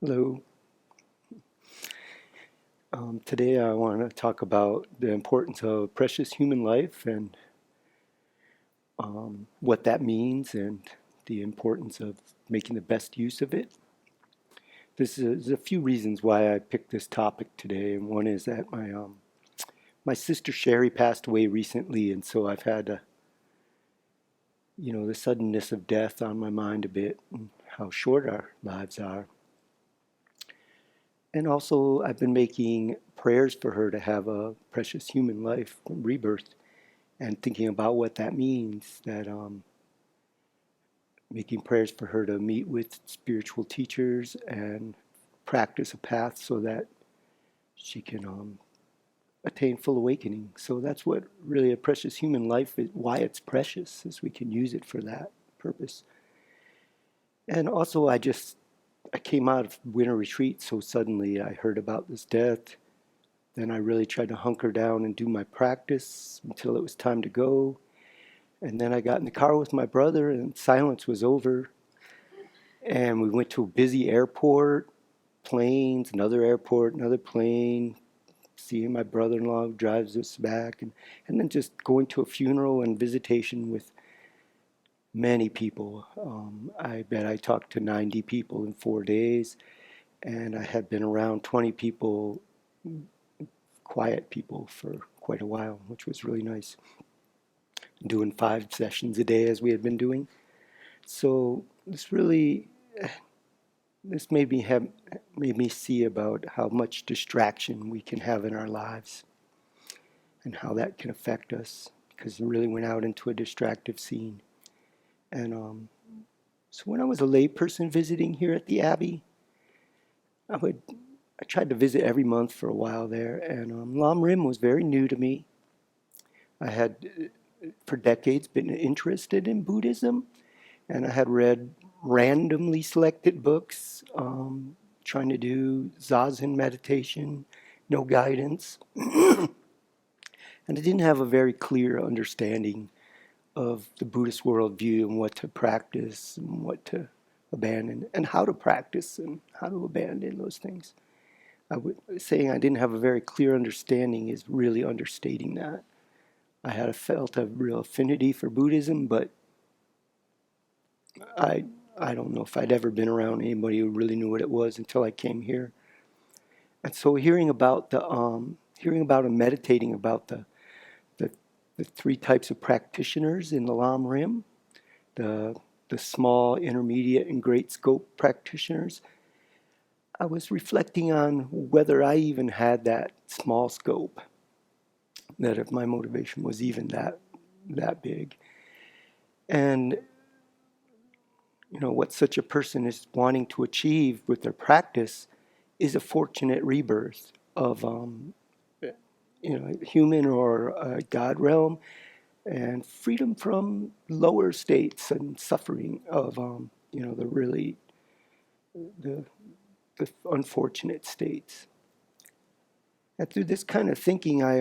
Hello. Today I want to talk about the importance of precious human life and what that means and the importance of making the best use of it. There's a few reasons why I picked this topic today, and one is that my sister Sherry passed away recently, and so I've had the suddenness of death on my mind a bit, and how short our lives are. And also, I've been making prayers for her to have a precious human life, rebirth, and thinking about what that means. That making prayers for her to meet with spiritual teachers and practice a path so that she can attain full awakening. So that's what really a precious human life is. Why it's precious is we can use it for that purpose. And also, I came out of winter retreat, so suddenly I heard about this death. Then I really tried to hunker down and do my practice until it was time to go. And then I got in the car with my brother, and silence was over. And we went to a busy airport, planes, another airport, another plane, seeing my brother-in-law who drives us back, and then just going to a funeral and visitation with many people. I bet I talked to 90 people in 4 days, and I had been around 20 people, quiet people, for quite a while, which was really nice. Doing 5 sessions a day as we had been doing. So this made me see about how much distraction we can have in our lives and how that can affect us, because it really went out into a distractive scene. And so when I was a layperson visiting here at the Abbey, I would I tried to visit every month for a while there, and Lam Rim was very new to me. I had for decades been interested in Buddhism, and I had read randomly selected books, trying to do zazen meditation, no guidance, and I didn't have a very clear understanding of the Buddhist worldview and what to practice and what to abandon and how to practice and how to abandon those things. Saying I didn't have a very clear understanding is really understating that. I had felt a real affinity for Buddhism, but I I don't know if I'd ever been around anybody who really knew what it was until I came here. And so hearing about and meditating about the, the three types of practitioners in the Lam Rim, the the small, intermediate, and great scope practitioners, I was reflecting on whether I even had that small scope, that if my motivation was even that big. And what such a person is wanting to achieve with their practice is a fortunate rebirth of human or God realm, and freedom from lower states and suffering of the really the, the unfortunate states. And through this kind of thinking, I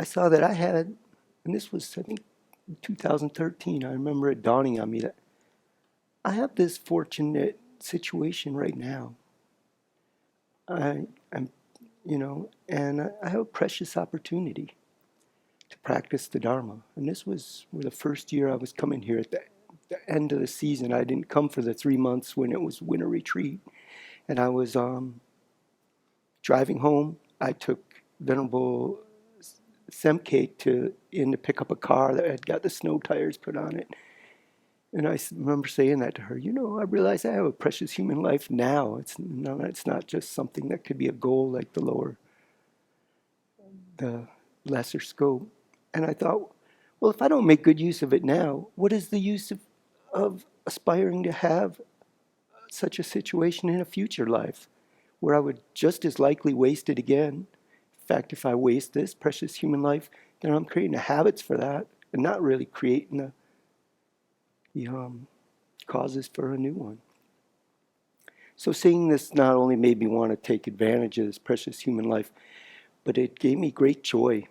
saw that I had, and this was I think 2013. I remember it dawning on me that I have this fortunate situation right now. I'm, and I have a precious opportunity to practice the Dharma. And this was the first year I was coming here at the end of the season. I didn't come for the 3 months when it was winter retreat. And I was driving home. I took Venerable Semke in to pick up a car that had got the snow tires put on it. And I remember saying that to her. I realize I have a precious human life now. It's not just something that could be a goal like the lesser scope. And I thought, well, if I don't make good use of it now, what is the use of aspiring to have such a situation in a future life where I would just as likely waste it again? In fact, if I waste this precious human life, then I'm creating the habits for that and not really creating the causes for a new one. So seeing this not only made me want to take advantage of this precious human life, but it gave me great joy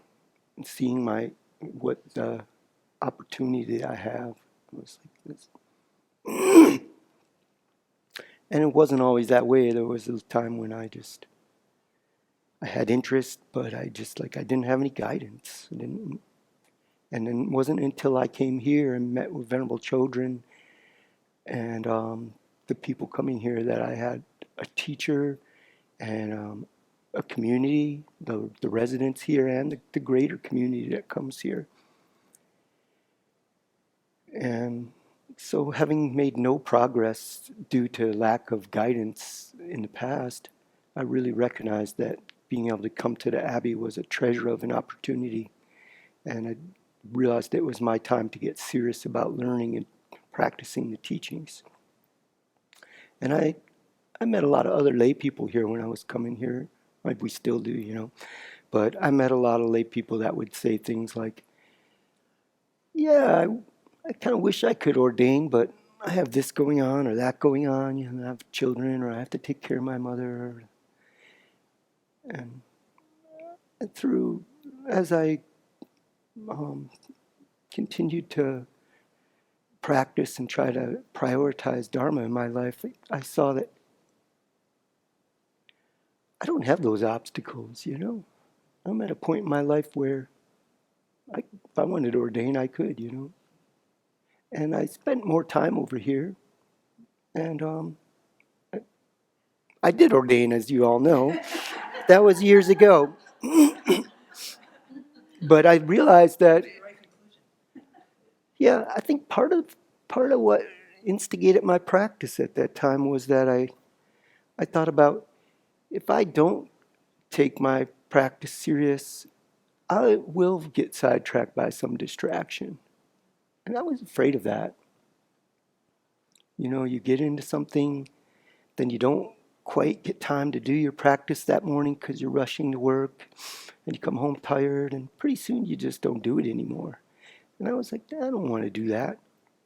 in seeing what the opportunity I have. It was like this. And it wasn't always that way. There was a time when I had interest, but I didn't have any guidance. And then it wasn't until I came here and met with Venerable Children and the people coming here that I had a teacher and a community, the residents here and the greater community that comes here. And so having made no progress due to lack of guidance in the past, I really recognized that being able to come to the Abbey was a treasure of an opportunity. And I realized it was my time to get serious about learning and practicing the teachings. And I met a lot of other lay people here when I was coming here. Like we still do, you know. But I met a lot of lay people that would say things like, yeah, I kind of wish I could ordain, but I have this going on or that going on. You know, I have children or I have to take care of my mother. And as I continued to practice and try to prioritize Dharma in my life, I saw that I don't have those obstacles, you know. I'm at a point in my life where if I wanted to ordain, I could, you know. And I spent more time over here. And I did ordain, as you all know. That was years ago. But I realized that, yeah, I think part of what instigated my practice at that time was that I thought about, if I don't take my practice serious, I will get sidetracked by some distraction. And I was afraid of that. You know, you get into something, then you don't quite get time to do your practice that morning because you're rushing to work, and you come home tired, and pretty soon you just don't do it anymore. And I was like, I don't want to do that.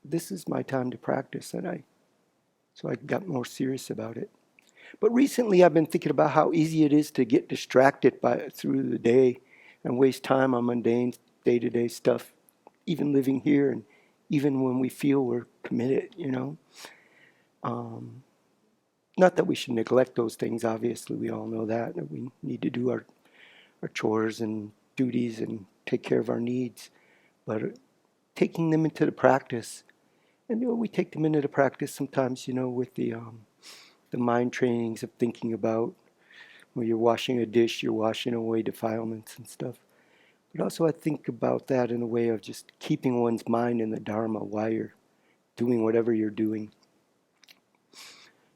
This is my time to practice. So I got more serious about it. But recently I've been thinking about how easy it is to get distracted through the day and waste time on mundane day-to-day stuff, even living here and even when we feel we're committed, you know. Not that we should neglect those things, obviously, we all know that we need to do our chores and duties and take care of our needs, but taking them into the practice, and you know, we take them into the practice sometimes, you know, with the mind trainings of thinking about when you're washing a dish, you're washing away defilements and stuff. But also I think about that in a way of just keeping one's mind in the Dharma while you're doing whatever you're doing.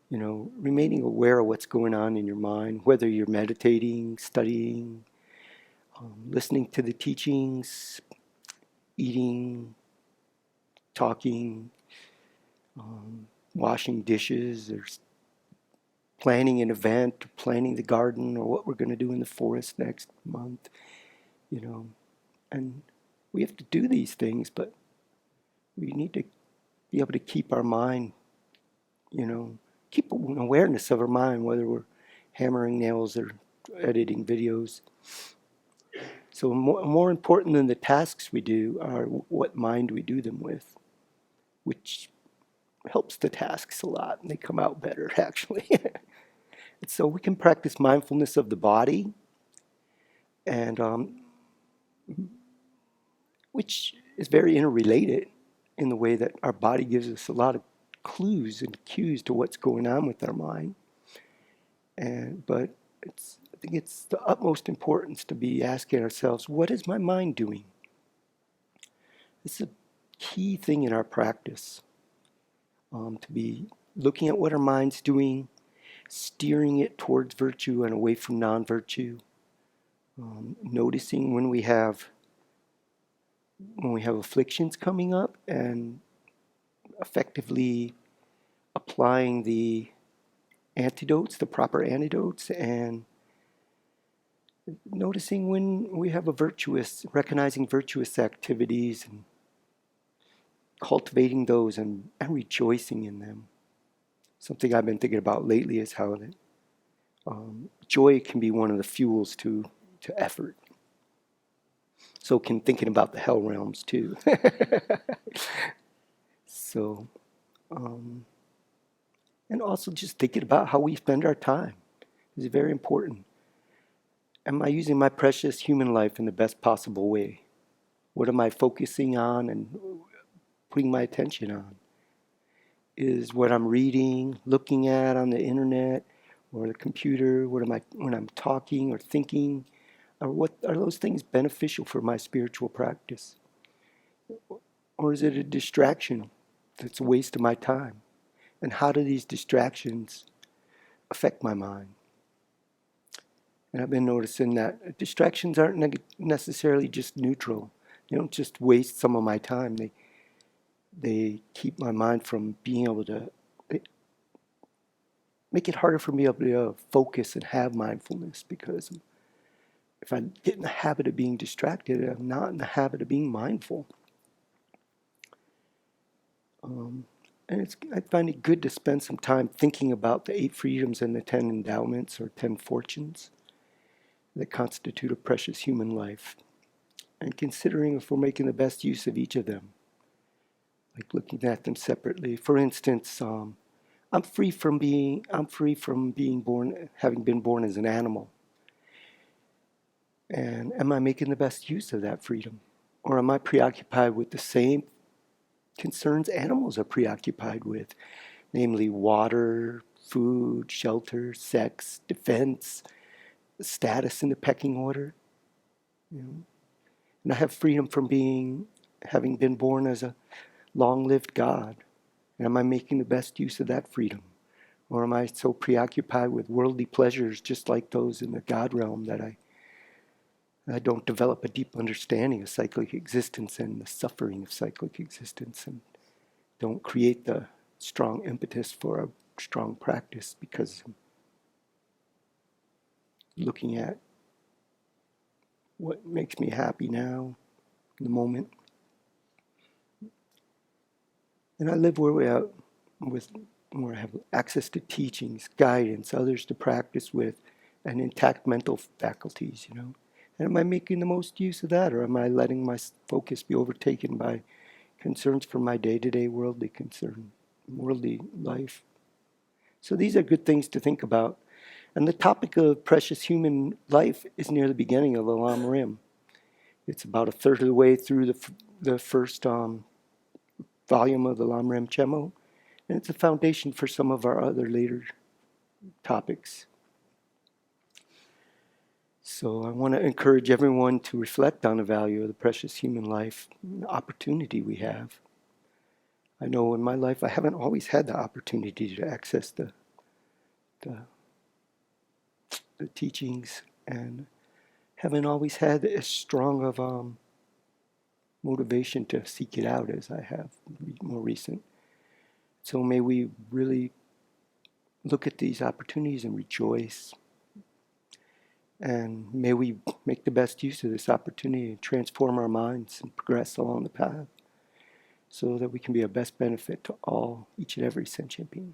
You know, remaining aware of what's going on in your mind, whether you're meditating, studying, listening to the teachings, eating, talking, washing dishes, or planning an event, or planning the garden, or what we're going to do in the forest next month, you know. And we have to do these things, but we need to be able to keep our mind, you know, keep an awareness of our mind, whether we're hammering nails or editing videos. So more important than the tasks we do are what mind we do them with, which helps the tasks a lot, and they come out better, actually. And so we can practice mindfulness of the body, and which is very interrelated in the way that our body gives us a lot of clues and cues to what's going on with our mind. But I think it's the utmost importance to be asking ourselves, what is my mind doing? It's a key thing in our practice, to be looking at what our mind's doing, steering it towards virtue and away from non-virtue, noticing when we have afflictions coming up and effectively applying the antidotes, the proper antidotes, and noticing when we have recognizing virtuous activities and cultivating those and rejoicing in them. Something I've been thinking about lately is how that joy can be one of the fuels to effort. So can thinking about the hell realms too. So, And also just thinking about how we spend our time is very important. Am I using my precious human life in the best possible way? What am I focusing on and putting my attention on? Is what I'm reading, looking at on the internet or the computer, when I'm talking or thinking, or what are those things beneficial for my spiritual practice? Or is it a distraction that's a waste of my time? And how do these distractions affect my mind? And I've been noticing that distractions aren't necessarily just neutral. They don't just waste some of my time. They keep my mind from being able to, they make it harder for me to be able to focus and have mindfulness, because if I get in the habit of being distracted, I'm not in the habit of being mindful. And I find it good to spend some time thinking about the 8 freedoms and the 10 endowments or 10 fortunes that constitute a precious human life, and considering if we're making the best use of each of them, like looking at them separately. For instance, I'm free from being born, having been born as an animal. And am I making the best use of that freedom? Or am I preoccupied with the same concerns animals are preoccupied with, namely water, food, shelter, sex, defense, status in the pecking order? You know? And I have freedom from having been born as a long-lived God. And am I making the best use of that freedom? Or am I so preoccupied with worldly pleasures, just like those in the God realm, that I don't develop a deep understanding of cyclic existence and the suffering of cyclic existence, and don't create the strong impetus for a strong practice because I'm looking at what makes me happy now, in the moment. And I live where I have access to teachings, guidance, others to practice with, and intact mental faculties, And am I making the most use of that, or am I letting my focus be overtaken by concerns for my day-to-day worldly life? So these are good things to think about. And the topic of precious human life is near the beginning of the Lam Rim. It's about a third of the way through the first volume of the Lam Rim Chemo, and it's a foundation for some of our other later topics. So I want to encourage everyone to reflect on the value of the precious human life, the opportunity we have. I know in my life I haven't always had the opportunity to access the teachings, and haven't always had as strong of motivation to seek it out as I have more recent. So may we really look at these opportunities and rejoice. And may we make the best use of this opportunity and transform our minds and progress along the path so that we can be a best benefit to each and every sentient being.